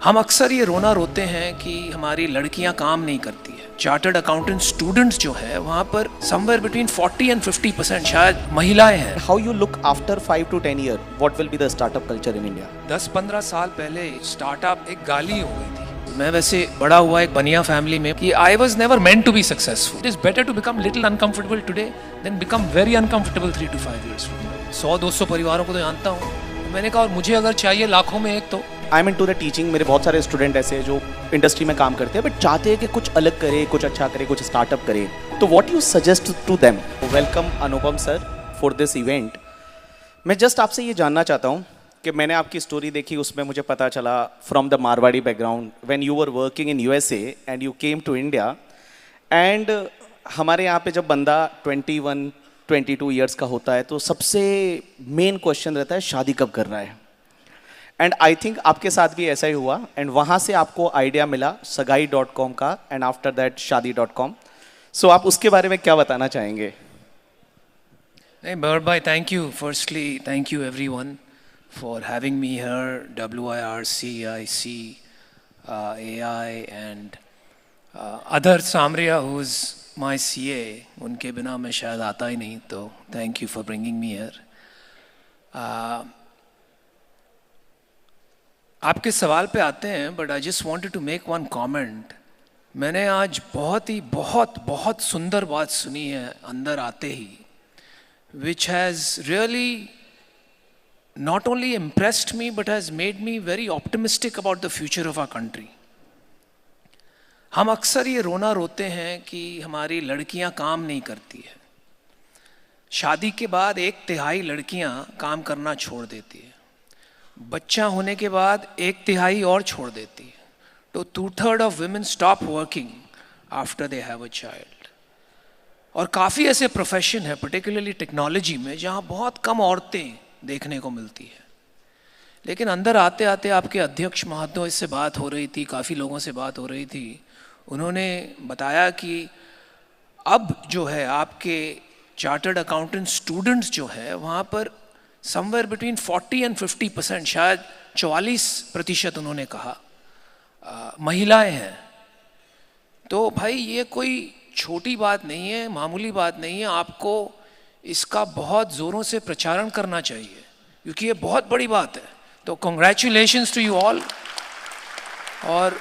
हम अक्सर ये रोना रोते हैं कि हमारी लड़कियां काम नहीं करती है। चार्टर्ड अकाउंटेंट स्टूडेंट्स जो है वहाँ पर समवेयर बिटवीन 40 and 50% शायद महिलाएं हैं। How you look after 5 to 10 years? What will be the startup culture in India? 10-15 साल पहले स्टार्टअप एक गाली हो गई थी। मैं वैसे बड़ा हुआ एक बनिया फैमिली में कि I was never meant to be successful. It is better to become little uncomfortable today than become very uncomfortable 3 to 5 years from now. 100-200 परिवारों को तो जानता हूँ। मैंने कहा और मुझे अगर चाहिए लाखों में एक तो I am into the teaching. मेरे बहुत सारे स्टूडेंट ऐसे हैं जो इंडस्ट्री में काम करते हैं बट चाहते हैं कि कुछ अलग करे, कुछ अच्छा करे, कुछ स्टार्टअप करे। तो what you suggest to them? Welcome Anupam sir for this event. मैं जस्ट आपसे ये जानना चाहता हूँ कि मैंने आपकी स्टोरी देखी, उसमें मुझे पता चला from the Marwari background when you were working in USA and you came to India. And हमारे यहाँ पे जब बंदा 21-22 ईयर्स का होता है तो सबसे मेन क्वेश्चन रहता है शादी कब करना है। एंड आई थिंक आपके साथ भी ऐसा ही हुआ एंड वहाँ से आपको आइडिया मिला सगाई.com का एंड आफ्टर दैट शादी.com। सो आप उसके बारे में क्या बताना चाहेंगे? नहीं बर्ड भाई, thank you. Firstly thank you everyone for having me here, WIRC, IC, AI and other Samariya who is my CA। उनके बिना मैं शायद आता ही नहीं, तो thank you for bringing me here. आपके सवाल पे आते हैं but I just wanted to make one comment. मैंने आज बहुत सुंदर बात सुनी है अंदर आते ही, which has really not only impressed me but has made me very optimistic about the future of our country. हम अक्सर ये रोना रोते हैं कि हमारी लड़कियां काम नहीं करती है। शादी के बाद 1/3 लड़कियां काम करना छोड़ देती है, बच्चा होने के बाद 1/3 और छोड़ देती है। तो 2/3 of women stop working after they have a child. और काफ़ी ऐसे प्रोफेशन है पर्टिकुलरली टेक्नोलॉजी में जहाँ बहुत कम औरतें देखने को मिलती है। लेकिन अंदर आते आते आपके अध्यक्ष महोदय से बात हो रही थी, काफ़ी लोगों से बात हो रही थी। उन्होंने बताया कि अब जो है आपके चार्टर्ड अकाउंटेंट स्टूडेंट्स जो है वहाँ पर समवेयर बिटवीन 40 and 50% शायद 44% उन्होंने कहा महिलाएं हैं। तो भाई ये कोई छोटी बात नहीं है, मामूली बात नहीं है। आपको इसका बहुत ज़ोरों से प्रचारण करना चाहिए क्योंकि ये बहुत बड़ी बात है। तो कॉन्ग्रेचुलेशंस टू यू ऑल। और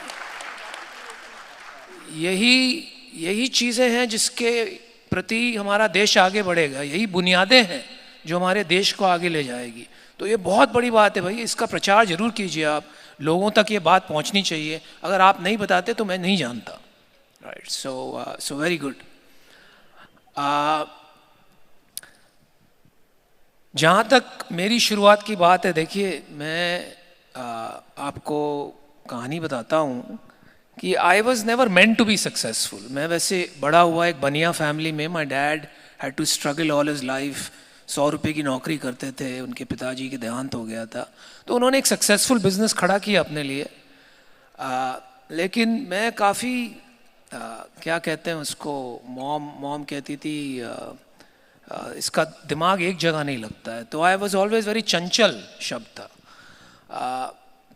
यही चीज़ें हैं जिसके प्रति हमारा देश आगे बढ़ेगा। यही बुनियादें हैं जो हमारे देश को आगे ले जाएगी। तो ये बहुत बड़ी बात है भाई, इसका प्रचार जरूर कीजिए आप। लोगों तक ये बात पहुंचनी चाहिए। अगर आप नहीं बताते तो मैं नहीं जानता। Right, so very good. जहाँ तक मेरी शुरुआत की बात है, देखिए मैं आपको कहानी बताता हूँ कि I was never meant to be successful. मैं वैसे बड़ा हुआ एक बनिया फैमिली में। My dad had to struggle all his life. 100 रुपये की नौकरी करते थे, उनके पिताजी के देहांत हो गया था, तो उन्होंने एक सक्सेसफुल बिजनेस खड़ा किया अपने लिए। लेकिन मैं काफ़ी क्या कहते हैं उसको, मॉम कहती थी इसका दिमाग एक जगह नहीं लगता है। तो आई वॉज ऑलवेज वेरी चंचल शब्द था।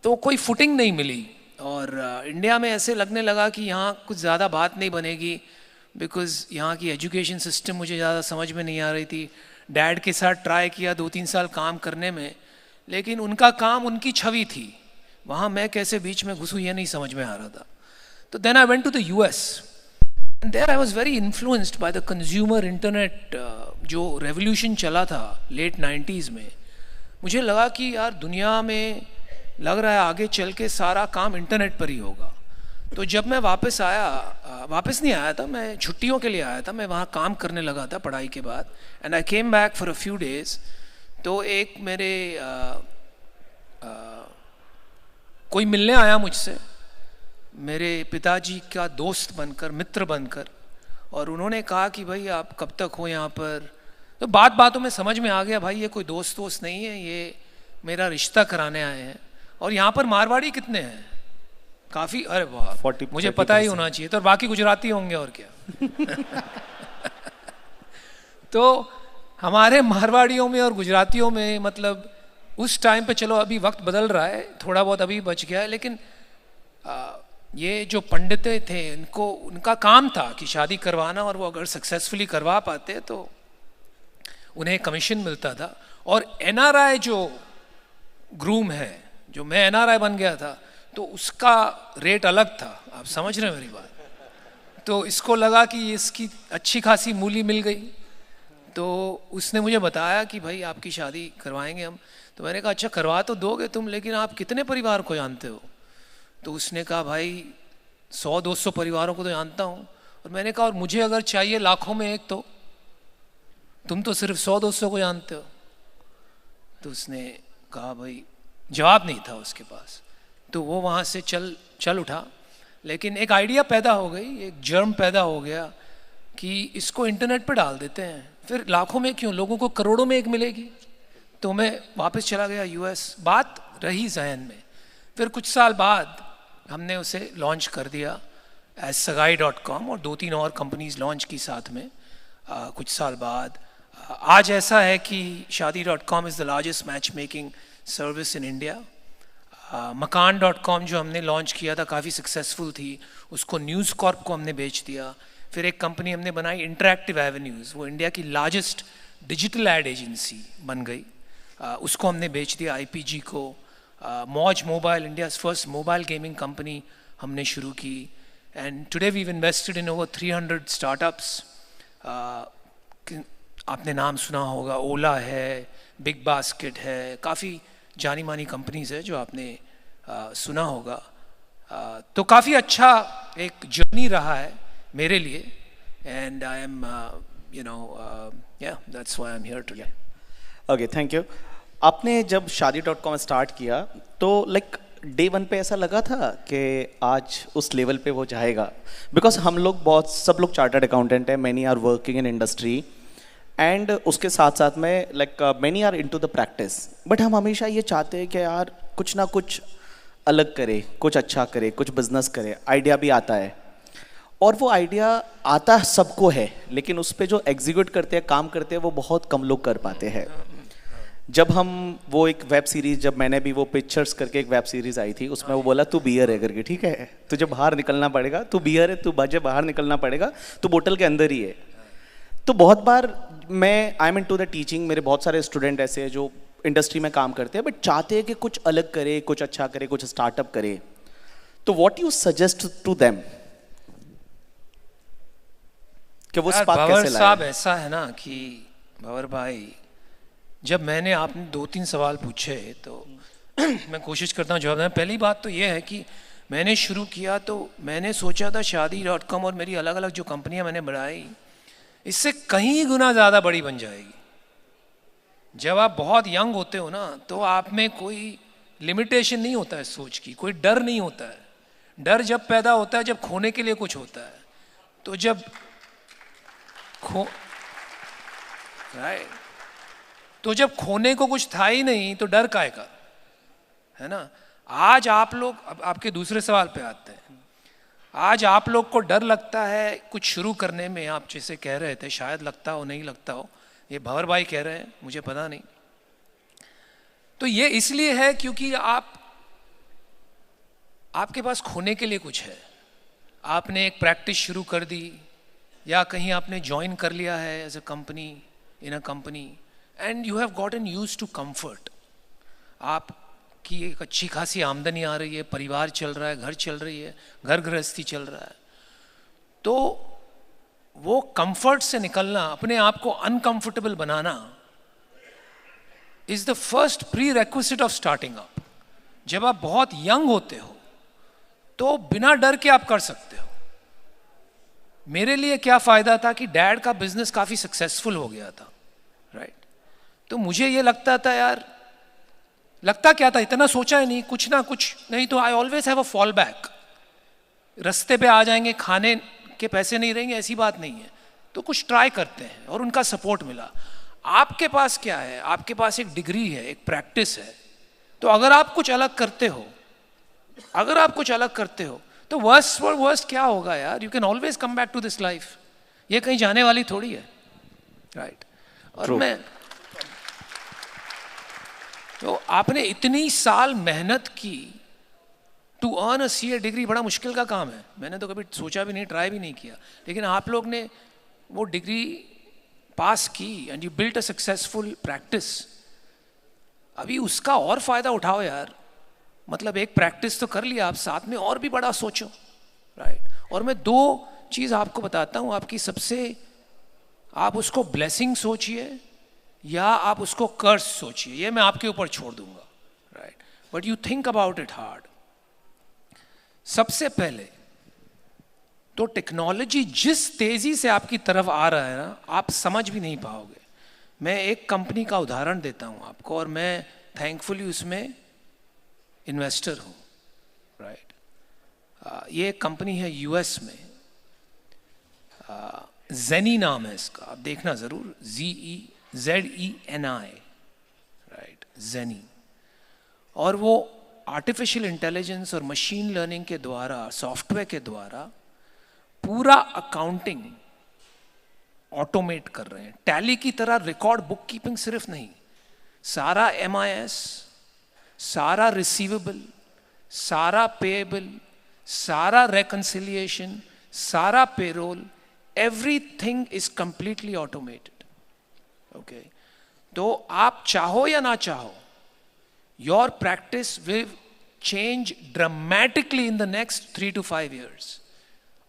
तो कोई फुटिंग नहीं मिली और इंडिया में ऐसे लगने लगा कि यहाँ कुछ ज़्यादा बात नहीं बनेगी बिकॉज़ यहाँ की एजुकेशन सिस्टम मुझे ज़्यादा समझ में नहीं आ रही थी। डैड के साथ ट्राई किया 2-3 साल काम करने में, लेकिन उनका काम उनकी छवि थी, वहाँ मैं कैसे बीच में घुसूँ ये नहीं समझ में आ रहा था। तो then I went to the US and there I was very influenced by the consumer internet. जो रेवोल्यूशन चला था लेट 90s में, मुझे लगा कि यार दुनिया में लग रहा है आगे चल के सारा काम इंटरनेट पर ही होगा। तो जब मैं वापस नहीं आया था, मैं छुट्टियों के लिए आया था। मैं वहाँ काम करने लगा था पढ़ाई के बाद and I came back for a few days. तो एक मेरे कोई मिलने आया मुझसे, मेरे पिताजी का दोस्त बनकर, मित्र बनकर, और उन्होंने कहा कि भाई आप कब तक हो यहाँ पर। तो बातों में समझ में आ गया भाई ये कोई दोस्त नहीं है, ये मेरा रिश्ता कराने आए हैं। और यहाँ पर मारवाड़ी कितने हैं? काफ़ी। अरे वाह, मुझे पता ही होना चाहिए। तो बाकी गुजराती होंगे और क्या। तो हमारे मारवाड़ियों में और गुजरातियों में मतलब उस टाइम पे, चलो अभी वक्त बदल रहा है, थोड़ा बहुत अभी बच गया है, लेकिन ये जो पंडितें थे इनको उनका काम था कि शादी करवाना, और वो अगर सक्सेसफुली करवा पाते तो उन्हें कमीशन मिलता था। और एनआरआई जो ग्रूम है, जो मैं एनआरआई बन गया था, तो उसका रेट अलग था। आप समझ रहे हैं मेरी बात? तो इसको लगा कि इसकी अच्छी खासी मूली मिल गई, तो उसने मुझे बताया कि भाई आपकी शादी करवाएंगे हम। तो मैंने कहा अच्छा करवा तो दोगे तुम, लेकिन आप कितने परिवार को जानते हो? तो उसने कहा भाई 100-200 परिवारों को तो जानता हूँ। और मैंने कहा और मुझे अगर चाहिए लाखों में एक, तो तुम तो सिर्फ 100-200 को जानते हो। तो उसने कहा भाई, जवाब नहीं था उसके पास, तो वो वहाँ से चल उठा। लेकिन एक आइडिया पैदा हो गई, एक जर्म पैदा हो गया कि इसको इंटरनेट पे डाल देते हैं, फिर लाखों में क्यों, लोगों को करोड़ों में एक मिलेगी। तो मैं वापस चला गया यूएस। बात रही जहन में। फिर कुछ साल बाद हमने उसे लॉन्च कर दिया एज sagai.com, और 2-3 और कंपनीज लॉन्च की साथ में कुछ साल बाद। आज ऐसा है कि shaadi.com is the largest match making service in India. मकान.com जो हमने लॉन्च किया था काफ़ी सक्सेसफुल थी, उसको न्यूज़ कॉर्प को हमने बेच दिया। फिर एक कंपनी हमने बनाई इंटरैक्टिव एवेन्यूज़, वो इंडिया की लार्जेस्ट डिजिटल एड एजेंसी बन गई, उसको हमने बेच दिया IPG को। Mauj mobile, India's first mobile gaming company, हमने शुरू की। And today we invested in over 300 startups. आपने नाम सुना होगा, ओला है, बिग बास्केट है, काफ़ी जानी मानी कंपनीज है जो आपने सुना होगा। तो काफ़ी अच्छा एक जर्नी रहा है मेरे लिए। And I am that's why I am here today. Okay, thank you. आपने जब shaadi.com स्टार्ट किया तो लाइक डे वन पे ऐसा लगा था कि आज उस लेवल पे वो जाएगा? बिकॉज हम लोग सब लोग चार्टर्ड अकाउंटेंट हैं, many are working in industry, and उसके साथ साथ में like many are into the practice. But हम हमेशा ये चाहते हैं कि यार कुछ ना कुछ अलग करे, कुछ अच्छा करे, कुछ बिजनेस करे। आइडिया भी आता है, और वो आइडिया आता सबको है, लेकिन उस पर जो एग्जीक्यूट करते हैं, काम करते हैं, वो बहुत कम लोग कर पाते हैं। जब हम वो एक वेब सीरीज, जब मैंने भी वो पिक्चर्स करके एक वेब सीरीज आई थी, उसमें वो बोला तू बियर है करके, ठीक है, तुझे बाहर निकलना पड़ेगा, तू बियर है, तू बाजे बाहर निकलना पड़ेगा, तू बोतल के अंदर ही है। तो बहुत बार मैं I am into the teaching, मेरे बहुत सारे स्टूडेंट ऐसे हैं जो इंडस्ट्री में काम करते हैं बट चाहते हैं कि कुछ अलग करे, कुछ अच्छा करे, कुछ स्टार्टअप करे। तो what you suggest to them कि वो स्पार्क कैसे लाए? साहब ऐसा है ना कि भंवर भाई, जब मैंने आपने 2-3 सवाल पूछे तो मैं कोशिश करता हूँ जवाब देना। पहली बात तो ये है कि मैंने शुरू किया तो मैंने सोचा था shaadi.com और मेरी अलग अलग जो कंपनियां मैंने बढ़ाई, इससे कहीं गुना ज़्यादा बड़ी बन जाएगी। जब आप बहुत यंग होते हो ना, तो आप में कोई लिमिटेशन नहीं होता है सोच की, कोई डर नहीं होता है। डर जब पैदा होता है जब खोने के लिए कुछ होता है। तो जब तो जब खोने को कुछ था ही नहीं तो डर काहे का, है ना। आज आप लोग, अब आपके दूसरे सवाल पे आते हैं, आज आप लोग को डर लगता है कुछ शुरू करने में। आप जैसे कह रहे थे, शायद लगता हो, नहीं लगता हो, ये भंवर भाई कह रहे हैं, मुझे पता नहीं। तो ये इसलिए है क्योंकि आपके पास खोने के लिए कुछ है। आपने एक प्रैक्टिस शुरू कर दी, या कहीं आपने ज्वाइन कर लिया है as a company, in a company, and you have gotten use to comfort. आपकी एक अच्छी खासी आमदनी आ रही है, परिवार चल रहा है, घर चल रही है, घर गृहस्थी चल रहा है। तो वो कंफर्ट से निकलना, अपने आप को uncomfortable banana is the first pre requisite of starting up. जब आप बहुत यंग होते हो तो बिना डर के आप कर सकते हो। मेरे लिए क्या फायदा था कि डैड का बिजनेस काफी सक्सेसफुल हो गया था, राइट। तो मुझे ये लगता था यार, लगता क्या था, इतना सोचा ही नहीं, कुछ ना कुछ नहीं तो I always have a fall back. रास्ते पे आ जाएंगे, खाने के पैसे नहीं रहेंगे, ऐसी बात नहीं है, तो कुछ ट्राई करते हैं, और उनका सपोर्ट मिला। आपके पास क्या है? आपके पास एक डिग्री है, एक प्रैक्टिस है। तो अगर आप कुछ अलग करते हो, तो वर्स्ट क्या होगा यार? You can always come back to this life. ये कहीं जाने वाली थोड़ी है, राइट। और मैं तो आपने इतनी साल मेहनत की, to earn a CA degree बड़ा मुश्किल का काम है, मैंने तो कभी सोचा भी नहीं, ट्राई भी नहीं किया, लेकिन आप लोग ने वो डिग्री पास की and you built a successful practice. अभी उसका और फायदा उठाओ यार, मतलब एक प्रैक्टिस तो कर लिया आप, साथ में और भी बड़ा सोचो, राइट। और मैं दो चीज़ आपको बताता हूँ, आपकी सबसे, आप उसको ब्लेसिंग सोचिए या आप उसको कर्स सोचिए, ये मैं आपके ऊपर छोड़ दूंगा, right, but you think about it hard. सबसे पहले तो टेक्नोलॉजी जिस तेजी से आपकी तरफ आ रहा है ना, आप समझ भी नहीं पाओगे। मैं एक कंपनी का उदाहरण देता हूं आपको, और मैं थैंकफुली उसमें इन्वेस्टर हूं, राइट। ये एक कंपनी है यूएस में, जेनी नाम है इसका, आप देखना जरूर, ZENI, राइट, जेनी। और वो आर्टिफिशियल इंटेलिजेंस और मशीन लर्निंग के द्वारा, सॉफ्टवेयर के द्वारा पूरा अकाउंटिंग ऑटोमेट कर रहे हैं। टैली की तरह रिकॉर्ड बुक कीपिंग सिर्फ नहीं, सारा MIS, सारा रिसीवेबल, सारा पेएबल, सारा रेकंसिलिएशन, सारा payroll, everything is completely automated, okay. तो आप चाहो या ना चाहो, your practice will change dramatically in the next 3 to 5 years.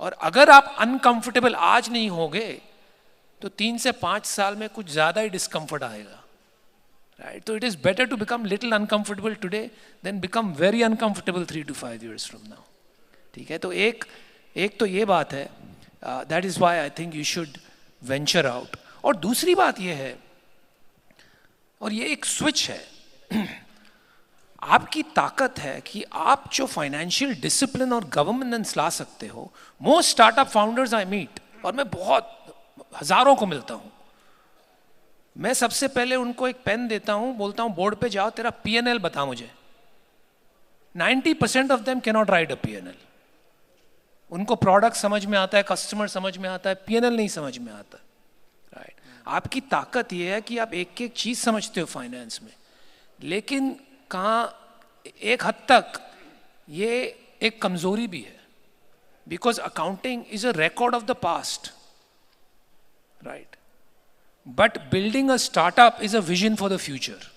और अगर आप uncomfortable आज नहीं होगे तो 3 से 5 साल में कुछ ज़्यादा ही डिस्कम्फर्ट आएगा, right? तो it is better to become little uncomfortable today than become very uncomfortable 3 to 5 years from now. ठीक है, तो एक तो ये बात है, that is why I think you should venture out. और दूसरी बात ये है, और ये एक स्विच है, आपकी ताकत है कि आप जो फाइनेंशियल डिसिप्लिन और गवर्नेंस ला सकते हो। Most startup founders I meet, और मैं बहुत हजारों को मिलता हूं, मैं सबसे पहले उनको एक पेन देता हूं, बोलता हूं बोर्ड पे जाओ, तेरा P&L बता मुझे। 90% of them cannot right a P&L। उनको प्रोडक्ट समझ में आता है, कस्टमर समझ में आता है, P&L नहीं समझ में आता, राइट। आपकी ताकत यह है कि आप एक एक चीज समझते हो फाइनेंस में, लेकिन कहाँ एक हद तक ये एक कमजोरी भी है, because accounting is a record of the past, right, but building a startup is a vision for the future.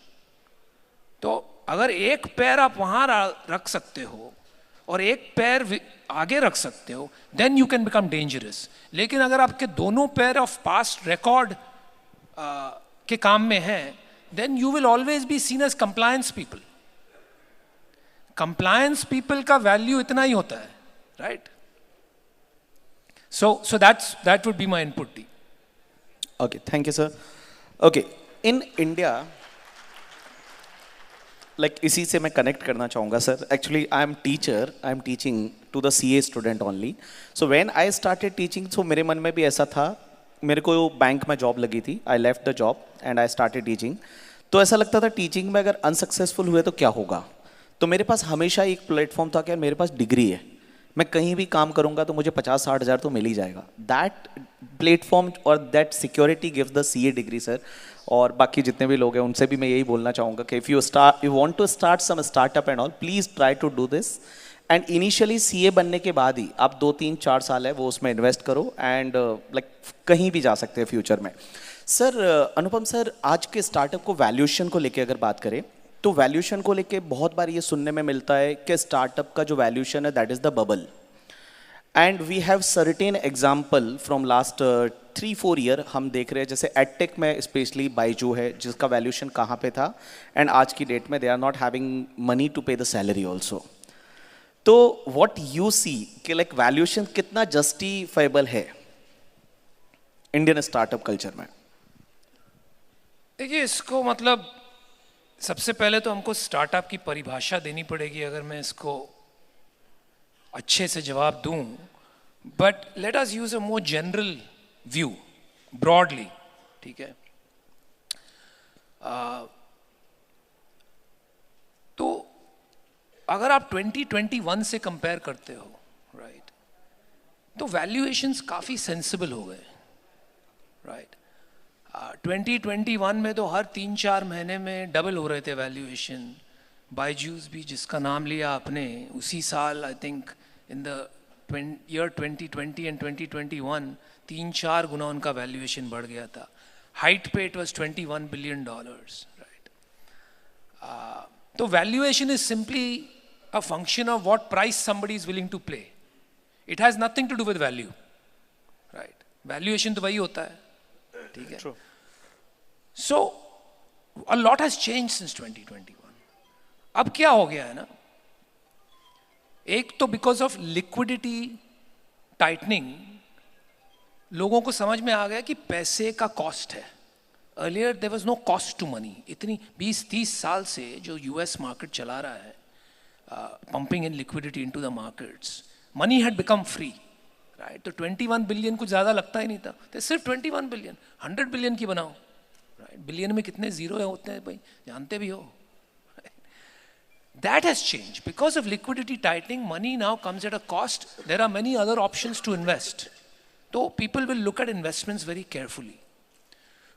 तो अगर एक पैर आप वहां रख सकते हो और एक पैर आगे रख सकते हो, then you can become dangerous. लेकिन अगर आपके दोनों पैर ऑफ पास्ट रिकॉर्ड के काम में हैं, then you will always be seen as compliance people. Compliance people का value इतना ही होता है, right? So that would be my input. Okay, thank you, sir. Okay, in India, like इसी से मैं connect करना चाहूँगा, sir. Actually, I am teacher. I am teaching to the CA student only. So when I started teaching, so मेरे मन में भी ऐसा था, मेरे को बैंक में जॉब लगी थी, I left the job and I started teaching. तो ऐसा लगता था टीचिंग में अगर अनसक्सेसफुल हुए तो क्या होगा। तो मेरे पास हमेशा एक प्लेटफॉर्म था कि मेरे पास डिग्री है, मैं कहीं भी काम करूंगा तो मुझे 50-60 हज़ार तो मिल ही जाएगा। दैट प्लेटफॉर्म और that security gives the CA degree, sir. और बाकी जितने भी लोग हैं उनसे भी मैं यही बोलना चाहूँगा कि if you want to start some startup and all, please try to do this. And initially CA बनने के बाद ही आप 2-3-4 साल है वो उसमें इन्वेस्ट करो, एंड लाइक कहीं भी जा सकते हैं फ्यूचर में। सर अनुपम सर, आज के स्टार्टअप को वैल्यूएशन को लेके अगर बात करें तो वैल्यूएशन को लेके बहुत बार ये सुनने में मिलता है कि स्टार्टअप का जो वैल्यूएशन है that is the bubble, and we have certain example from last 3-4 year हम देख रहे हैं, जैसे एडटेक में स्पेशली बाइजू है जिसका वैल्यूएशन कहाँ पे था, एंड आज की डेट में they are not having money to pay the salary also. तो व्हाट यू सी कि लाइक वैल्यूएशन कितना जस्टिफाइबल है इंडियन स्टार्टअप कल्चर में? देखिए, इसको मतलब सबसे पहले तो हमको स्टार्टअप की परिभाषा देनी पड़ेगी अगर मैं इसको अच्छे से जवाब दूं, but let us use a more general view broadly, ठीक है। तो अगर आप 2021 से कंपेयर करते हो, राइट, तो वैल्यूएशंस काफ़ी सेंसिबल हो गए, राइट। 2021 में तो हर 3-4 महीने में डबल हो रहे थे वैल्यूएशन, बायजूस भी जिसका नाम लिया आपने, उसी साल I think in the year 2020 and 2021 3-4 गुना उनका वैल्यूएशन बढ़ गया था. हाइट पे इट वाज $21 billion, राइट. तो valuation is simply a function of what price somebody is willing to pay. It has nothing to do with value, right? Valuation तो वही होता है, ठीक है? True. So a lot has changed since 2021. अब क्या हो गया है ना? एक तो because of liquidity tightening, लोगों को समझ में आ गया कि पैसे का cost है. Earlier there was no cost to money. इतनी 20-30 साल से जो US market चला रहा है, pumping in liquidity into the markets, money had become free, right? तो 21 billion कुछ ज़्यादा लगता ही नहीं था. तो सिर्फ 21 billion, 100 billion की बनाओ, right? बिलियन में कितने जीरो होते हैं भाई, जानते भी हो. That has changed because of liquidity tightening. Money now comes at a cost. There are many other options to invest. तो people will look at investments very carefully.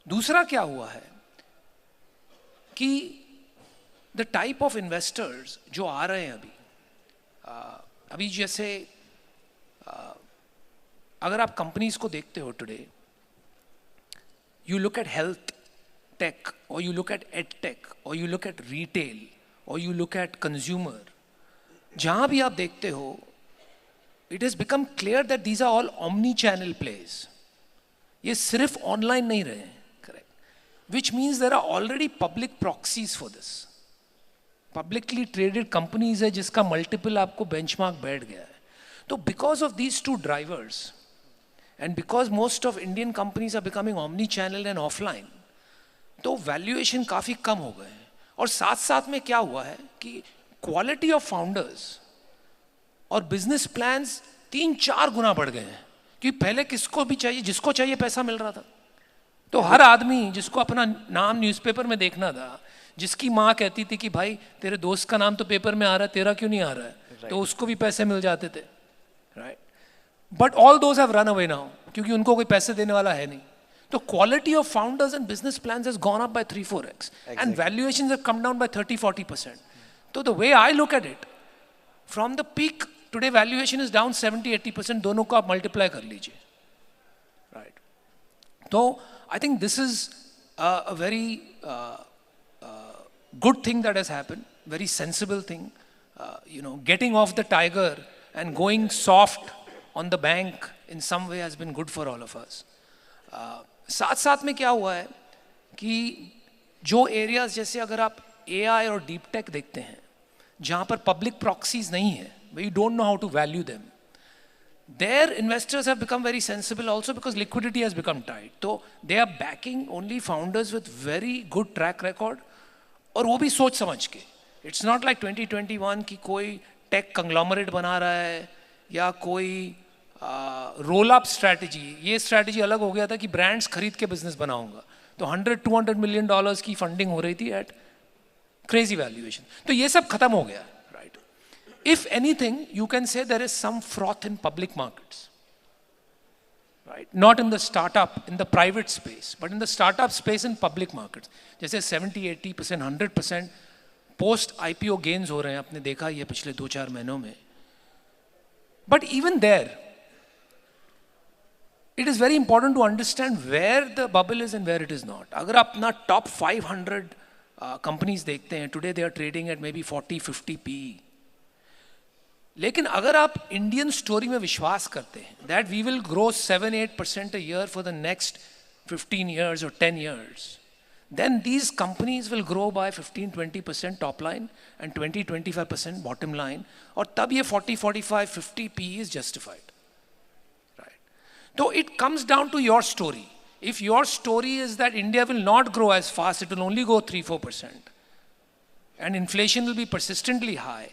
दूसरा क्या हुआ है कि the type of investors जो आ रहे हैं अभी जैसे अगर आप कंपनीज को देखते हो today, you look at health tech, or you look at ed tech, or you look at retail, or you look at consumer, जहाँ भी आप देखते हो, it has become clear that these are all omni-channel plays. ये सिर्फ online नहीं रहे हैं, correct? Which means there are already public proxies for this. Publicly traded companies है जिसका मल्टीपल आपको बेंचमार्क बैठ गया है. तो because of these two drivers and because most of Indian companies are becoming omni channel and offline, तो valuation काफ़ी कम हो गए हैं. और साथ साथ में क्या हुआ है कि क्वालिटी ऑफ फाउंडर्स और बिजनेस प्लान्स 3-4 गुना बढ़ गए हैं. क्योंकि पहले किसको भी चाहिए, जिसको चाहिए पैसा मिल रहा था. तो हर आदमी जिसको अपना नाम न्यूज़पेपर में देखना था, जिसकी माँ कहती थी कि भाई तेरे दोस्त का नाम तो पेपर में आ रहा है, तेरा क्यों नहीं आ रहा है, right. तो उसको भी पैसे मिल जाते थे, right. But all those have run away now, क्योंकि उनको कोई पैसे देने वाला है नहीं. तो quality of founders and business plans has gone up by 3-4x and valuations have come down by 30-40%. तो the way I look at it, from the peak today valuation is down 70-80%. दोनों को आप मल्टीप्लाई कर लीजिए, right. तो I think this is a very good thing that has happened, very sensible thing. Getting off the tiger and going soft on the bank in some way has been good for all of us. साथ साथ में क्या हुआ है कि जो areas जैसे अगर आप AI और डीप टेक देखते हैं, जहाँ पर पब्लिक प्रॉक्सीज नहीं है, we don't know how to value them. Their investors have become very sensible also because liquidity has become tight. So they are backing only founders with very good track record. और वो भी सोच समझ के. It's not like 2021 की कोई take conglomerate बना रहा है या कोई रोल अप स्ट्रैटेजी. ये स्ट्रैटेजी अलग हो गया था कि ब्रांड्स खरीद के बिजनेस बनाऊंगा. तो $100-200 मिलियन की फंडिंग हो रही थी एट क्रेजी वैल्यूएशन. तो ये सब खत्म हो गया, right. If anything you can say there is some froth in public markets, right? Not in the startup, in the private space, but in the startup space in public markets. जैसे 70-80%, 100% post IPO gains हो रहे हैं, आपने देखा ये पिछले 2-4 महीनों में. But even there, it is very important to understand where the bubble is and where it is not. अगर आप अपना top 500 companies देखते हैं, today they are trading at maybe 40-50 PE. लेकिन अगर आप इंडियन स्टोरी में विश्वास करते हैं that we will grow 7-8% a year for the next 15 years or 10 years, then these companies will grow by 15-20% top line and 20-25% bottom line, और तब ये 40-45-50 PE is justified, right? So it comes down to your story. If your story is that India will not grow as fast, it will only go 3-4%, and inflation will be persistently high,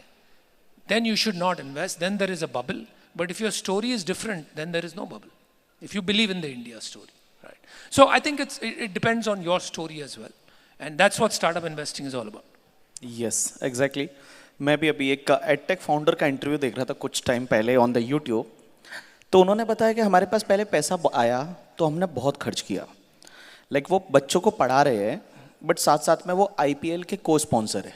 then you should not invest. Then there is a bubble. But if your story is different, then there is no bubble. If you believe in the India story, right? So I think it depends on your story as well, and that's what startup investing is all about. Yes, exactly. मैं भी अभी एक edtech founder का interview देख रहा था कुछ time पहले ऑन द यूट्यूब. तो उन्होंने बताया कि हमारे पास पहले पैसा आया तो हमने बहुत खर्च किया. वो बच्चों को पढ़ा रहे हैं, बट साथ साथ में वो IPL के को स्पॉन्सर है.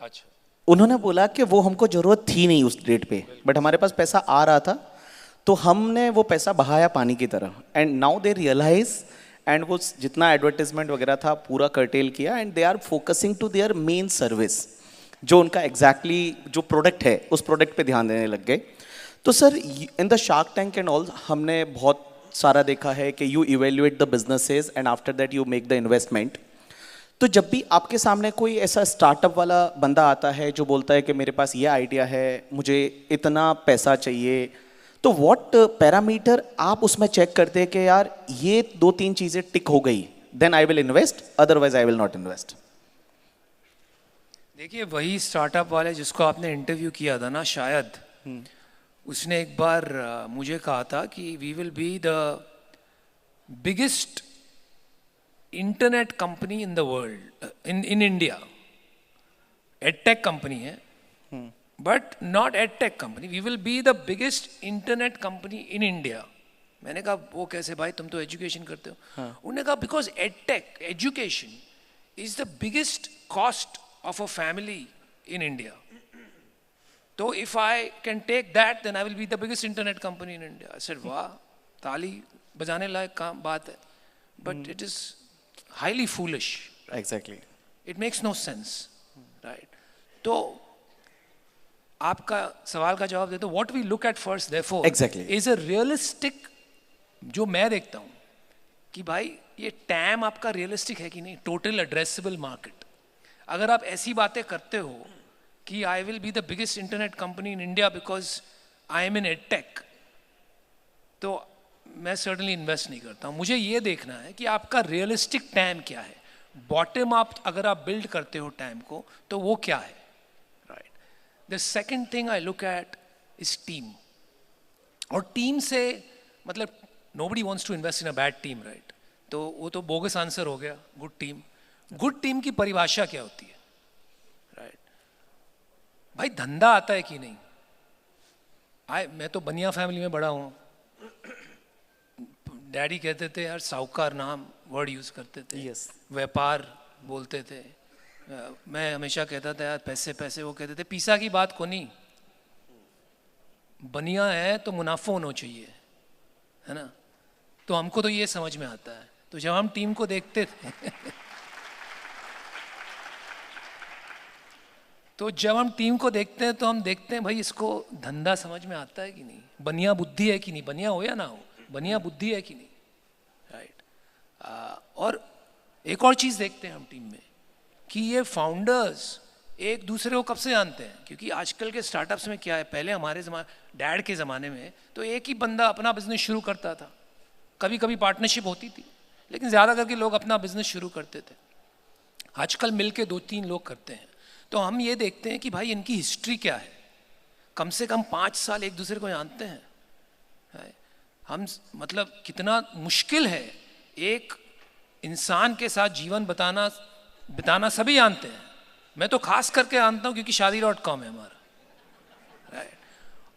अच्छा. उन्होंने बोला कि वो हमको ज़रूरत थी नहीं उस डेट पे, बट हमारे पास पैसा आ रहा था तो हमने वो पैसा बहाया पानी की तरह. And now they realise, and वो जितना एडवर्टाइजमेंट वगैरह था पूरा कर्टेल किया, and they are focusing to their main service, जो उनका एग्जैक्टली जो प्रोडक्ट है उस प्रोडक्ट पे ध्यान देने लग गए. तो sir in the shark tank and all हमने बहुत सारा देखा है कि you evaluate the businesses and after that you make the investment. तो जब भी आपके सामने कोई ऐसा स्टार्टअप वाला बंदा आता है जो बोलता है कि मेरे पास ये आइडिया है, मुझे इतना पैसा चाहिए, तो व्हाट पैरामीटर आप उसमें चेक करते हैं कि यार ये 2-3 चीज़ें टिक हो गई, then I will invest, otherwise I will not invest. देखिए वही स्टार्टअप वाले जिसको आपने इंटरव्यू किया था ना, शायद उसने एक बार मुझे कहा था कि we will be the biggest internet company in the world, in India. Edtech company है, but not edtech company. We will be the biggest internet company in India. मैंने कहा वो कैसे भाई, तुम तो एजुकेशन करते हो. उन्होंने कहा because edtech education is the biggest cost of a family in India. तो if I can take that then I will be the biggest internet company in India. I said वाह, ताली बजाने लायक काम बात है, but it is highly foolish. Exactly. It makes no sense, right? तो आपका सवाल का जवाब देते, what we look at first therefore exactly is a realistic, जो मैं देखता हूँ कि भाई ये टैम आपका रियलिस्टिक है कि नहीं, टोटल एड्रेसेबल मार्केट. अगर आप ऐसी बातें करते हो कि आई will be the biggest internet company in India because I am in edtech, तो मैं सर्टनली इन्वेस्ट नहीं करता हूँ. मुझे ये देखना है कि आपका रियलिस्टिक टाइम क्या है. बॉटम अप अगर आप बिल्ड करते हो टाइम को तो वो क्या है, right. The second thing I look at is team. और टीम से मतलब nobody wants to invest in a bad team, right. तो वो तो बोगस आंसर हो गया. गुड टीम, गुड टीम की परिभाषा क्या होती है, राइट. भाई धंधा आता है कि नहीं. मैं तो बनिया फैमिली में बड़ा हूँ. डैडी कहते थे यार साहूकार नाम वर्ड यूज करते थे. yes. व्यापार बोलते थे. मैं हमेशा कहता था यार पैसे पैसे. वो कहते थे पीसा की बात को नहीं, बनिया है तो मुनाफा होना चाहिए, है ना. तो हमको तो ये समझ में आता है. तो जब हम टीम को देखते थे तो जब हम टीम को देखते हैं तो हम देखते हैं भाई इसको धंधा समझ में आता है कि नहीं, बनिया बुद्धि है कि नहीं, बनिया हो या ना हो, बनिया बुद्धि है कि नहीं, राइट. और एक और चीज़ देखते हैं हम टीम में कि ये फाउंडर्स एक दूसरे को कब से जानते हैं. क्योंकि आजकल के स्टार्टअप्स में क्या है, पहले हमारे डैड के ज़माने में तो एक ही बंदा अपना बिजनेस शुरू करता था. कभी कभी पार्टनरशिप होती थी, लेकिन ज़्यादा करके लोग अपना बिजनेस शुरू करते थे. आजकल मिलके 2-3 लोग करते हैं. तो हम ये देखते हैं कि भाई इनकी हिस्ट्री क्या है. कम से कम 5 साल एक दूसरे को जानते हैं. हम मतलब कितना मुश्किल है एक इंसान के साथ जीवन बिताना सभी जानते हैं. मैं तो खास करके जानता हूँ क्योंकि shaadi.com है हमारा, राइट.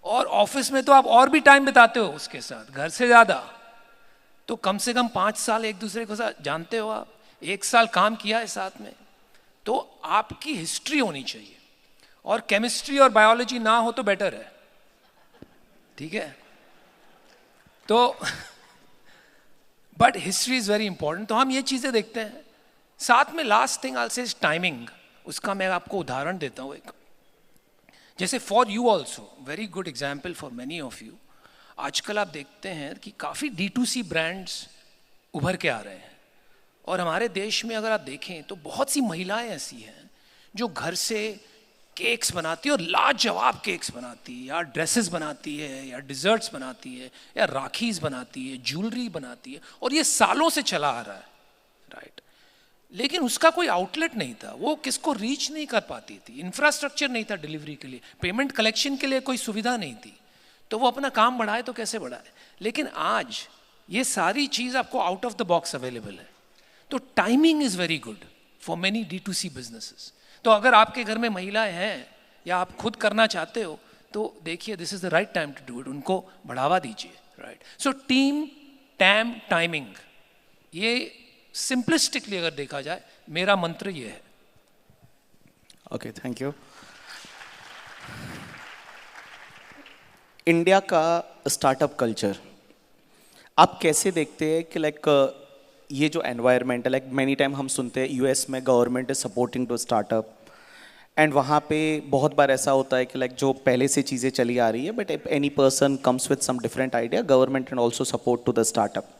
और ऑफिस में तो आप और भी टाइम बिताते हो उसके साथ, घर से ज़्यादा. तो कम से कम 5 साल एक दूसरे को साथ जानते हो आप, 1 साल काम किया है साथ में, तो आपकी हिस्ट्री होनी चाहिए. और केमिस्ट्री और बायोलॉजी ना हो तो बेटर है, ठीक है. तो but history is very important. तो हम ये चीज़ें देखते हैं. साथ में लास्ट थिंग आई से टाइमिंग. उसका मैं आपको उदाहरण देता हूँ एक. जैसे for you also very good example for many of you. आजकल आप देखते हैं कि काफ़ी D2C ब्रांड्स उभर के आ रहे हैं. और हमारे देश में अगर आप देखें तो बहुत सी महिलाएं ऐसी हैं जो घर से केक्स बनाती है, और लाजवाब केक्स बनाती है, या ड्रेसेस बनाती है, या डिज़र्ट्स बनाती है, या राखीज बनाती है, ज्वेलरी बनाती है. और ये सालों से चला आ रहा है, राइट. लेकिन उसका कोई आउटलेट नहीं था. वो किसको रीच नहीं कर पाती थी. इंफ्रास्ट्रक्चर नहीं था डिलीवरी के लिए, पेमेंट कलेक्शन के लिए कोई सुविधा नहीं थी. तो वो अपना काम बढ़ाए तो कैसे बढ़ाए. लेकिन आज ये सारी चीज़ आपको out of the box available है. तो timing is very good for many D2C businesses. तो अगर आपके घर में महिलाएं हैं या आप खुद करना चाहते हो तो देखिए this is the right time to do it. उनको बढ़ावा दीजिए, राइट. सो टीम, टाइमिंग, ये सिंपलिस्टिकली अगर देखा जाए मेरा मंत्र ये है. Okay, thank you. इंडिया का स्टार्टअप कल्चर आप कैसे देखते हैं कि लाइक ये जो एनवायरनमेंट है, लाइक मैनी टाइम हम सुनते हैं यूएस में government is supporting to startup, and वहाँ पे बहुत बार ऐसा होता है कि लाइक जो पहले से चीज़ें चली आ रही है but any person comes with some different idea, government can also support to the startup.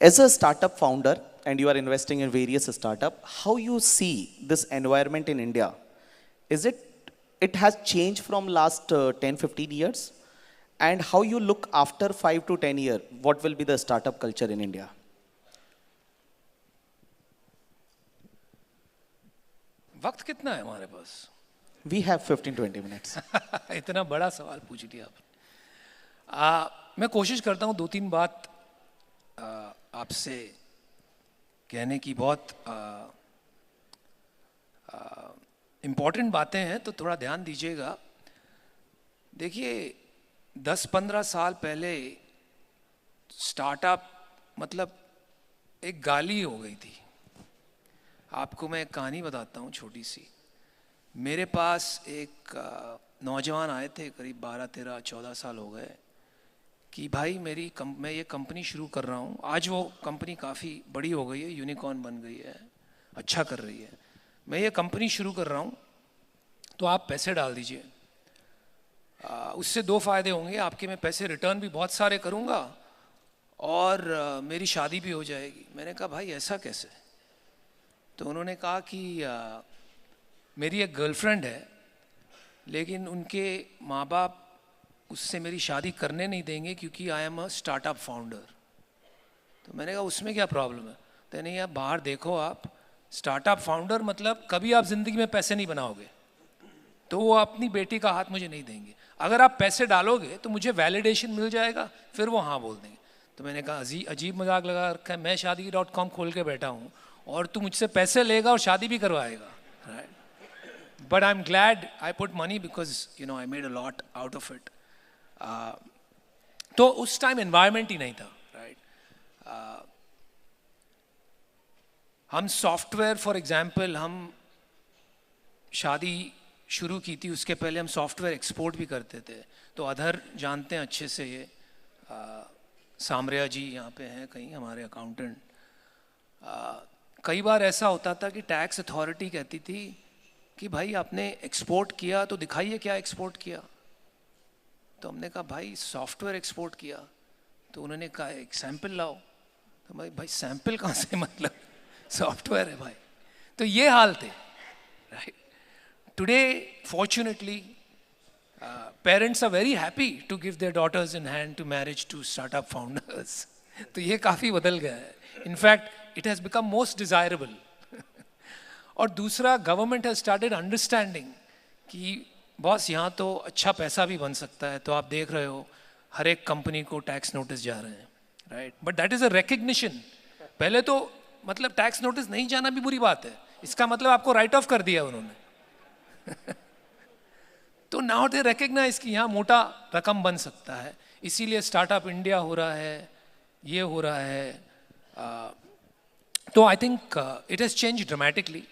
As a startup founder and you are investing in various startup, how you see this environment in India? Is it has changed from last 10-15 years? And how you look after 5 to 10 years, what will be the startup culture in India? वक्त कितना है हमारे पास? We have 15-20 minutes. इतना बड़ा सवाल पूछ लिया आपने. मैं कोशिश करता हूँ दो तीन बात आपसे कहने की. बहुत इम्पॉर्टेंट बातें हैं तो थोड़ा ध्यान दीजिएगा. देखिए 10-15 साल पहले स्टार्टअप मतलब एक गाली हो गई थी. आपको मैं एक कहानी बताता हूँ छोटी सी. मेरे पास एक नौजवान आए थे, करीब 12-13-14 साल हो गए, कि भाई मैं ये कंपनी शुरू कर रहा हूँ. आज वो कंपनी काफ़ी बड़ी हो गई है, यूनिकॉर्न बन गई है, अच्छा कर रही है. मैं ये कंपनी शुरू कर रहा हूँ तो आप पैसे डाल दीजिए. उससे दो फायदे होंगे आपके. मैं पैसे रिटर्न भी बहुत सारे करूँगा और मेरी शादी भी हो जाएगी. मैंने कहा भाई ऐसा कैसे? तो उन्होंने कहा कि मेरी एक गर्लफ्रेंड है लेकिन उनके माँ बाप उससे मेरी शादी करने नहीं देंगे क्योंकि I am a startup founder. तो मैंने कहा उसमें क्या प्रॉब्लम है? तो नहीं यार बाहर देखो, आप स्टार्टअप फाउंडर मतलब कभी आप ज़िंदगी में पैसे नहीं बनाओगे, तो वो अपनी बेटी का हाथ मुझे नहीं देंगे. अगर आप पैसे डालोगे तो मुझे वैलिडेशन मिल जाएगा, फिर वो हाँ बोल देंगे. तो मैंने कहा अजीब मजाक लगा रखा है. मैं Shaadi.com खोल के बैठा हूँ और तू मुझसे पैसे लेगा और शादी भी करवाएगा. Right. But I am glad I put money because you know I made a lot out of it. तो उस टाइम एनवायरनमेंट ही नहीं था. राइट. हम सॉफ्टवेयर फॉर एग्जांपल, हम शादी शुरू की थी उसके पहले हम सॉफ्टवेयर एक्सपोर्ट भी करते थे. तो अधर जानते हैं अच्छे से ये, सामरिया जी यहाँ पे हैं कहीं, हमारे अकाउंटेंट. कई बार ऐसा होता था कि टैक्स अथॉरिटी कहती थी कि भाई आपने एक्सपोर्ट किया तो दिखाइए क्या एक्सपोर्ट किया. तो हमने कहा भाई सॉफ्टवेयर एक्सपोर्ट किया. तो उन्होंने कहा एक सैंपल लाओ. तो भाई सैंपल कहाँ से, मतलब सॉफ्टवेयर है भाई. तो ये हाल थे. Right. Today fortunately parents are very happy to give their daughters in hand to marriage to startup founders. तो ये काफ़ी बदल गया है. In fact it has become most desirable. और दूसरा, गवर्नमेंट हैज़ स्टार्टेड अंडरस्टैंडिंग कि बॉस यहाँ तो अच्छा पैसा भी बन सकता है. तो आप देख रहे हो हर एक कंपनी को टैक्स नोटिस जा रहे हैं. Right. But that is a recognition. पहले तो मतलब टैक्स नोटिस नहीं जाना भी बुरी बात है, इसका मतलब आपको राइट ऑफ कर दिया उन्होंने. तो नाउ दे रिकग्नाइज कि यहाँ मोटा रकम बन सकता है. इसीलिए स्टार्टअप इंडिया हो रहा है, ये हो रहा है. तो I think it has change dramatically.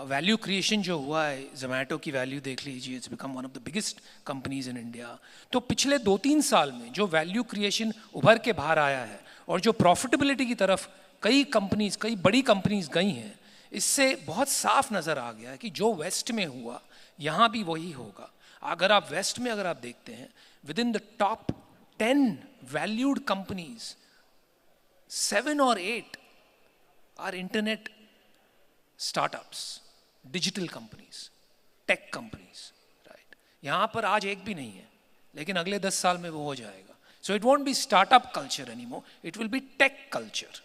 Value creation जो हुआ है, जोमेटो की वैल्यू देख लीजिए, it's become one of the biggest companies in India. तो पिछले 2-3 साल में जो वैल्यू क्रिएशन उभर के बाहर आया है और जो प्रॉफिटेबिलिटी की तरफ कई बड़ी कंपनीज गई हैं, इससे बहुत साफ नज़र आ गया है कि जो वेस्ट में हुआ यहाँ भी वही होगा. अगर आप वेस्ट में अगर आप देखते हैं, within the top 10 valued companies 7 or 8 are internet startups, digital companies, tech companies. Right. यहाँ पर आज एक भी नहीं है, लेकिन अगले 10 साल में वो हो जाएगा. So it won't be startup culture anymore, it will be tech culture.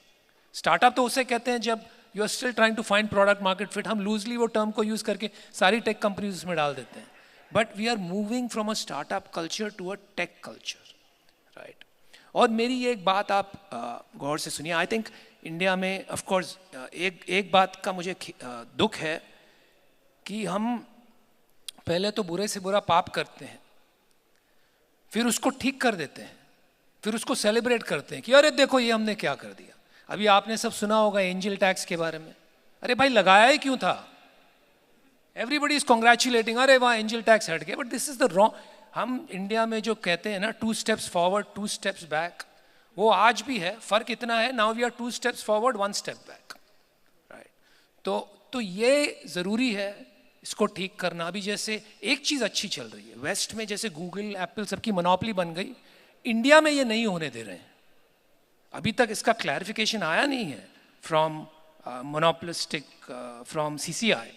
Startup तो उसे कहते हैं जब you are still trying to find product market fit. हम लूजली वो टर्म को यूज करके सारी टेक कंपनीज उसमें डाल देते हैं. But we are moving from a startup culture to a tech culture. Right. और मेरी ये एक बात आप गौर से सुनिए. आई थिंक इंडिया में ऑफ कोर्स एक बात का मुझे दुख है कि हम पहले तो बुरे से बुरा पाप करते हैं, फिर उसको ठीक कर देते हैं, फिर उसको सेलिब्रेट करते हैं कि अरे देखो ये हमने क्या कर दिया. अभी आपने सब सुना होगा एंजल टैक्स के बारे में. अरे भाई लगाया ही क्यों था? एवरीबडी इज कॉन्ग्रेचुलेटिंग, अरे वहाँ एंजल टैक्स हट गया, but this is the wrong. हम इंडिया में जो कहते हैं ना 2 steps फॉरवर्ड 2 steps बैक, वो आज भी है. फर्क इतना है, now we are 2 steps forward 1 step back, right. तो ये ज़रूरी है इसको ठीक करना. अभी जैसे एक चीज़ अच्छी चल रही है वेस्ट में, जैसे गूगल एप्पल सबकी मोनोपोली बन गई, इंडिया में ये नहीं होने दे रहे हैं. अभी तक इसका क्लैरिफिकेशन आया नहीं है फ्रॉम मोनोपोलिस्टिक, फ्रॉम CCI,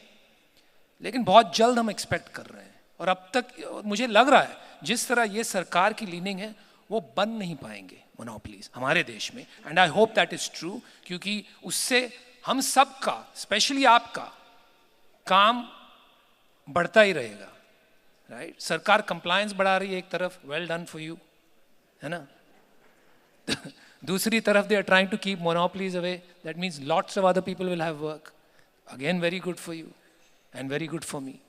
लेकिन बहुत जल्द हम एक्सपेक्ट कर रहे हैं. और अब तक मुझे लग रहा है जिस तरह ये सरकार की लीनिंग है वो बन नहीं पाएंगे मोनोपोलीज हमारे देश में. And I hope that is true, क्योंकि उससे हम सब का, स्पेशली आपका काम बढ़ता ही रहेगा, राइट. सरकार कंप्लायंस बढ़ा रही है एक तरफ, वेल डन फॉर यू, है ना. दूसरी तरफ they are trying to keep monopolies away, that means lots of other people will have work. Again very good for you and very good for me.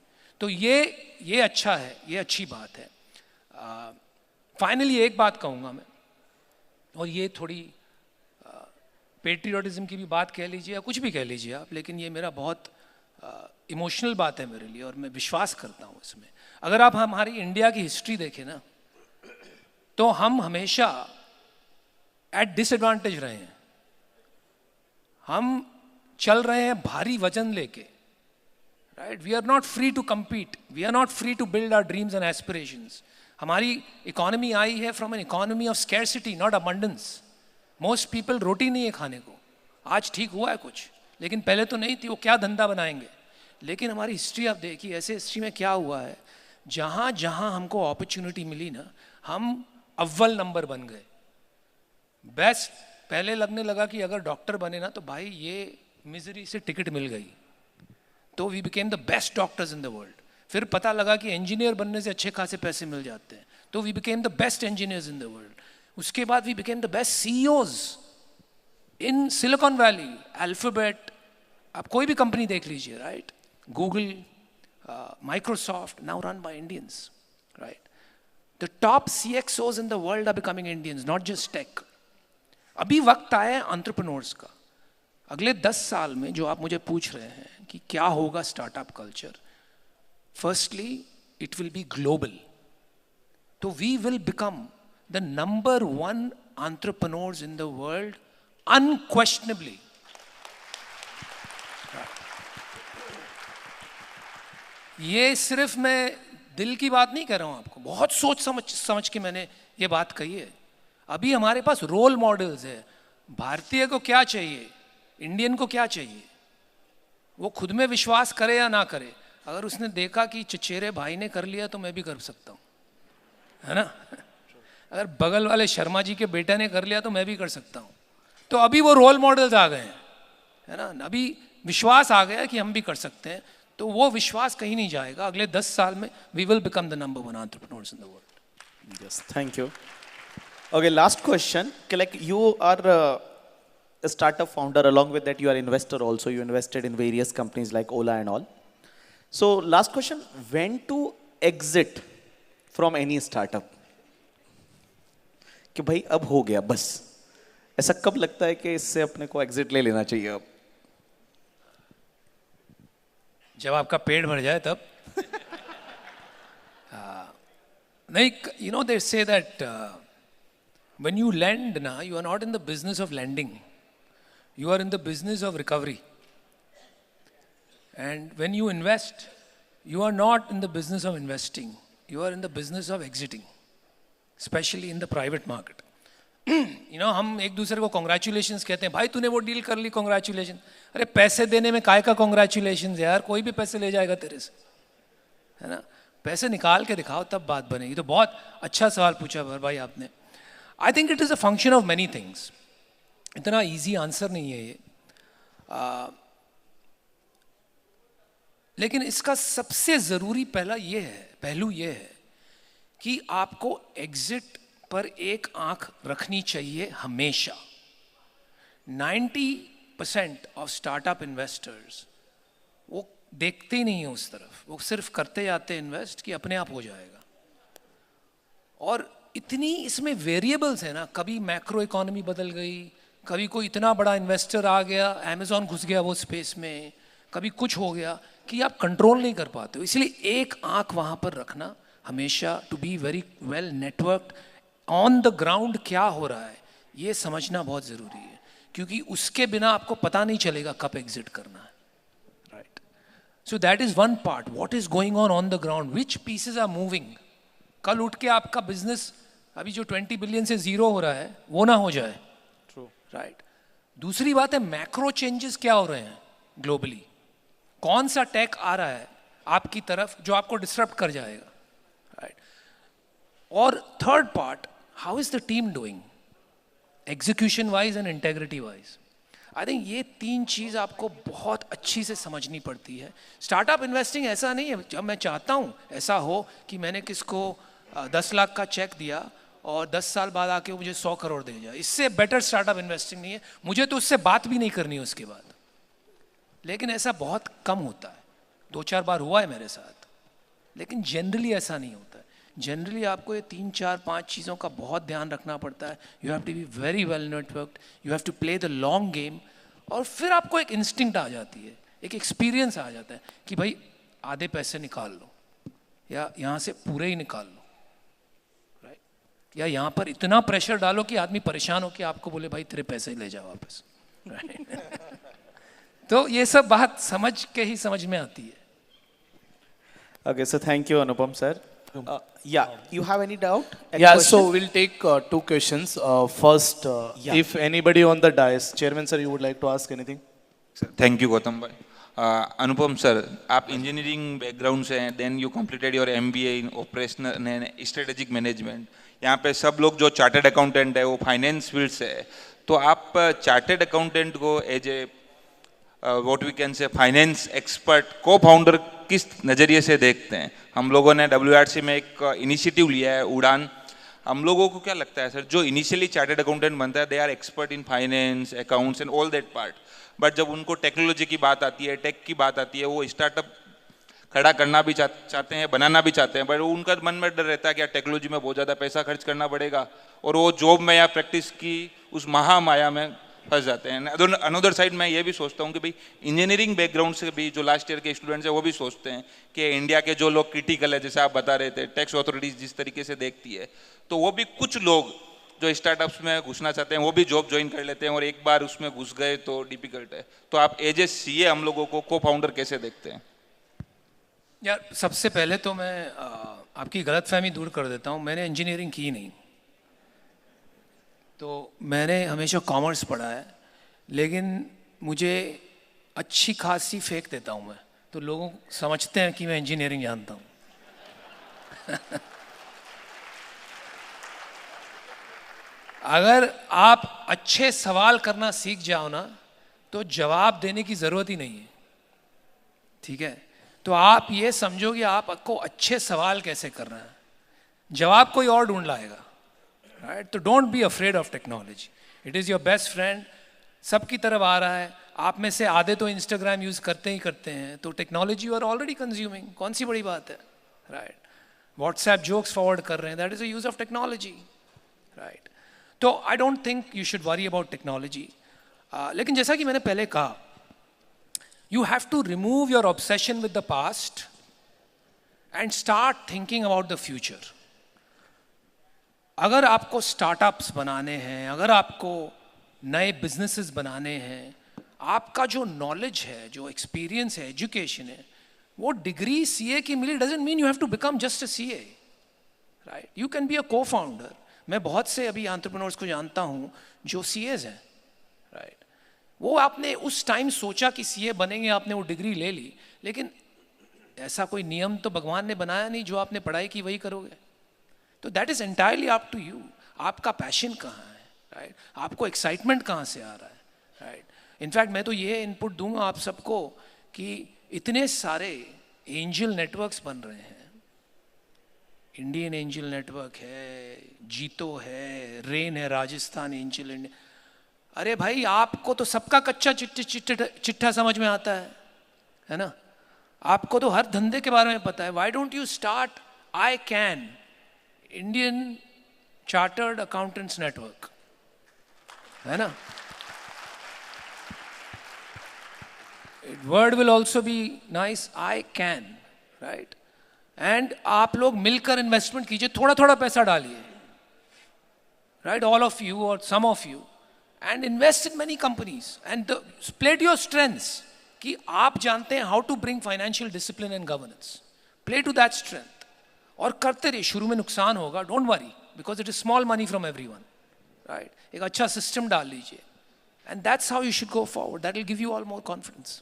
तो ये अच्छा है, ये अच्छी बात है. फाइनली एक बात कहूँगा मैं, और ये थोड़ी पेट्रियोटिज्म की भी बात कह लीजिए या कुछ भी कह लीजिए आप, लेकिन ये मेरा बहुत इमोशनल बात है मेरे लिए और मैं विश्वास करता हूँ इसमें. अगर आप हमारी इंडिया की हिस्ट्री देखें ना, तो हम हमेशा एट डिसएडवांटेज रहे हैं. हम चल रहे हैं भारी वजन लेके, right. We are not free to compete, we are not free to build our dreams and aspirations. हमारी इकोनॉमी आई है from an economy of scarcity, not abundance. Most people रोटी नहीं है खाने को. आज ठीक हुआ है कुछ, लेकिन पहले तो नहीं थी. वो क्या धंधा बनाएंगे. लेकिन हमारी हिस्ट्री आप देखिए, ऐसे हिस्ट्री में क्या हुआ है, जहाँ जहाँ हमको अपॉर्चुनिटी मिली ना, हम अव्वल नंबर बन गए. बेस्ट पहले लगने लगा कि अगर डॉक्टर बने ना तो भाई ये मिजरी से टिकट मिल गई, तो we became the best doctors in the world. फिर पता लगा कि इंजीनियर बनने से अच्छे खासे पैसे मिल जाते हैं, तो we became the best engineers in the world. उसके बाद we became the best CEOs in Silicon Valley. Alphabet, आप कोई भी कंपनी देख लीजिए, right. Google, Microsoft, now run by Indians, right. The top CXOs in the world are becoming Indians, not just tech. अभी वक्त आया है एंटरप्रेन्योर्स का. अगले 10 साल में जो आप मुझे पूछ रहे हैं कि क्या होगा startup culture, firstly it will be global. तो we will become the number 1 entrepreneurs in the world unquestionably. ये सिर्फ मैं दिल की बात नहीं कह रहा हूं आपको, बहुत सोच समझ के मैंने ये बात कही है. अभी हमारे पास रोल मॉडल्स है. भारतीय को क्या चाहिए, इंडियन को क्या चाहिए, वो खुद में विश्वास करे या ना करे. अगर उसने देखा कि चचेरे भाई ने कर लिया तो मैं भी कर सकता हूँ, है ना. अगर बगल वाले शर्मा जी के बेटे ने कर लिया तो मैं भी कर सकता हूँ. तो अभी वो रोल मॉडल्स आ गए हैं, है ना. अभी विश्वास आ गया कि हम भी कर सकते हैं. तो वो विश्वास कहीं नहीं जाएगा. अगले 10 साल में we will become the number 1 entrepreneurs in the world. Yes, thank you. Okay, last question. Like you are a startup founder, along with that you are investor also, you invested in various companies like Ola and all. So last question, when to exit from any startup? कि भाई अब हो गया बस, ऐसा कब लगता है कि इससे अपने को एग्जिट ले लेना चाहिए अब? जब आपका पेट भर जाए तब. नहीं, you know they say that when you lend na, you are not in the business of lending. You are in the business of recovery. And when you invest, you are not in the business of investing. You are in the business of exiting, especially in the private market. You know, हम एक दूसरे को congratulations कहते हैं, भाई तूने वो deal कर ली, congratulations. अरे पैसे देने में काय का congratulations यार, कोई भी पैसे ले जाएगा तेरे से, है ना. पैसे निकाल के दिखाओ तब बात बनेगी. तो बहुत अच्छा सवाल पूछा भाई आपने. I think it is a function of many things. इतना इजी आंसर नहीं है ये, लेकिन इसका सबसे ज़रूरी पहलू ये है कि आपको एग्जिट पर एक आंख रखनी चाहिए हमेशा. 90% ऑफ स्टार्टअप इन्वेस्टर्स वो देखते ही नहीं है उस तरफ, वो सिर्फ करते जाते हैं इन्वेस्ट कि अपने आप हो जाएगा. और इतनी इसमें वेरिएबल्स है ना, कभी मैक्रो इकोनॉमी बदल गई, कभी कोई इतना बड़ा इन्वेस्टर आ गया, अमेज़ॉन घुस गया वो स्पेस में, कभी कुछ हो गया कि आप कंट्रोल नहीं कर पाते हो। इसलिए एक आंख वहाँ पर रखना हमेशा, to be very well networked on the ground क्या हो रहा है ये समझना बहुत ज़रूरी है, क्योंकि उसके बिना आपको पता नहीं चलेगा कब एग्जिट करना है, right. So that is one part, what is going on the ground, which pieces are moving. कल उठ के आपका बिजनेस अभी जो 20 बिलियन से जीरो हो रहा है वो ना हो जाए, राइट। दूसरी बात है मैक्रो चेंजेस क्या हो रहे हैं ग्लोबली, कौन सा टेक आ रहा है आपकी तरफ जो आपको डिस्टर्ब कर जाएगा, राइट। और third part, how is the team doing execution wise and integrity wise. I think ये तीन चीज़ आपको बहुत अच्छी से समझनी पड़ती है। स्टार्टअप इन्वेस्टिंग ऐसा नहीं है, जब मैं चाहता हूँ ऐसा हो कि मैंने किसको 10 लाख का चेक दिया और 10 साल बाद आके मुझे 100 करोड़ दे जाए, इससे बेटर स्टार्टअप इन्वेस्टिंग नहीं है। मुझे तो उससे बात भी नहीं करनी उसके बाद, लेकिन ऐसा बहुत कम होता है। 2-4 बार हुआ है मेरे साथ, लेकिन जनरली ऐसा नहीं होता है। जनरली आपको ये 3-4-5 चीज़ों का बहुत ध्यान रखना पड़ता है। You have to be very well networked, you have to play the long game, और फिर आपको एक इंस्टिंक्ट आ जाती है, एक एक्सपीरियंस आ जाता है कि भाई आधे पैसे निकाल लो या यहाँ से पूरे ही निकाल लो, या यहाँ पर इतना प्रेशर डालो कि आदमी परेशान हो कि आपको बोले भाई तेरे पैसे ले जाओ वापस, तो ये सब बात समझ के ही समझ में आती है। Okay, so thank you, Anupam sir. Yeah, you have any doubt? Any Yeah, question? so we'll take two questions. First, if anybody on the dais, Chairman sir, you would like to ask anything? Thank you Gautam भाई। Anupam sir, आप engineering background से हैं, then you completed your MBA in operational and strategic management. यहाँ पे सब लोग जो chartered accountant है वो फाइनेंस फील्ड से है, तो आप चार्टर्ड अकाउंटेंट को as a what we can say finance expert को फाउंडर किस नज़रिए से देखते हैं? हम लोगों ने WRC में एक इनिशिएटिव लिया है उड़ान। हम लोगों को क्या लगता है सर, जो इनिशियली चार्टर्ड अकाउंटेंट बनता है they are expert in finance accounts and all that part, but जब उनको टेक्नोलॉजी की बात आती है, टेक की बात आती है, वो स्टार्टअप खड़ा करना भी चाहते हैं, बनाना भी चाहते हैं, बट उनका मन में डर रहता है कि टेक्नोलॉजी में बहुत ज़्यादा पैसा खर्च करना पड़ेगा, और वो जॉब में या प्रैक्टिस की उस महामाया में फंस जाते हैं। अनदर साइड मैं ये भी सोचता हूँ कि भाई इंजीनियरिंग बैकग्राउंड से भी जो लास्ट ईयर के स्टूडेंट्स हैं वो भी सोचते हैं कि इंडिया के जो लोग क्रिटिकल है, जैसे आप बता रहे थे टैक्स अथॉरिटीज जिस तरीके से देखती है, तो वो भी कुछ लोग जो स्टार्टअप्स में घुसना चाहते हैं वो भी जॉब ज्वाइन कर लेते हैं, और एक बार उसमें घुस गए तो डिफिकल्ट है। तो आप एज ए CA हम लोगों को फाउंडर कैसे देखते हैं? यार सबसे पहले तो मैं आपकी गलतफहमी दूर कर देता हूँ। मैंने इंजीनियरिंग की नहीं, तो मैंने हमेशा कॉमर्स पढ़ा है, लेकिन मुझे अच्छी खासी फेंक देता हूँ मैं, तो लोग समझते हैं कि मैं इंजीनियरिंग जानता हूँ। अगर आप अच्छे सवाल करना सीख जाओ ना, तो जवाब देने की ज़रूरत ही नहीं है, ठीक है? तो आप ये समझो कि आपको अच्छे सवाल कैसे करना है, जवाब कोई और ढूंढ लाएगा, राइट? तो don't be afraid of technology, it is your best friend. सबकी तरफ आ रहा है, आप में से आधे तो इंस्टाग्राम यूज़ करते ही करते हैं, तो technology you are already consuming, कौन सी बड़ी बात है, राइट? व्हाट्सएप जोक्स फॉरवर्ड कर रहे हैं, that is a use of technology, right? तो I don't think you should worry about technology. लेकिन जैसा कि मैंने पहले कहा, you have to remove your obsession with the past and start thinking about the future. अगर आपको स्टार्टअप्स बनाने हैं, अगर आपको नए बिजनेसेस बनाने हैं, आपका जो नॉलेज है, जो एक्सपीरियंस है, एजुकेशन है, वो डिग्री CA की मिली doesn't mean you have to become just a CA, right? You can be a co-founder. मैं बहुत से अभी एंटरप्रेन्योर्स को जानता हूँ जो CAs हैं, राइट? वो आपने उस टाइम सोचा कि CA बनेंगे, आपने वो डिग्री ले ली, लेकिन ऐसा कोई नियम तो भगवान ने बनाया नहीं, जो आपने पढ़ाई की वही करोगे। तो that is entirely up to you, आपका पैशन कहाँ है, राइट? आपको एक्साइटमेंट कहाँ से आ रहा है, राइट? इनफैक्ट मैं तो ये इनपुट दूंगा आप सबको कि इतने सारे एंजल नेटवर्क्स बन रहे हैं, इंडियन एंजल नेटवर्क है, जीतो है, रेन है, राजस्थान एंजल इंडिया। अरे भाई, आपको तो सबका कच्चा चिट्ठा समझ में आता है ना? आपको तो हर धंधे के बारे में पता है। Why don't you start I can, Indian chartered accountants network, है ना? Word will also be nice, I can, right? And आप लोग मिलकर investment कीजिए, थोड़ा थोड़ा पैसा डालिए, right? All of you or some of you, and invest in many companies and play to your strengths. कि आप जानते हैं how to bring financial discipline and governance. Play to that strength. और करते रहिए, शुरू में नुकसान होगा, don't worry, because it is small money from everyone, right? एक अच्छा system डाल लीजिए, and that's how you should go forward. That will give you all more confidence.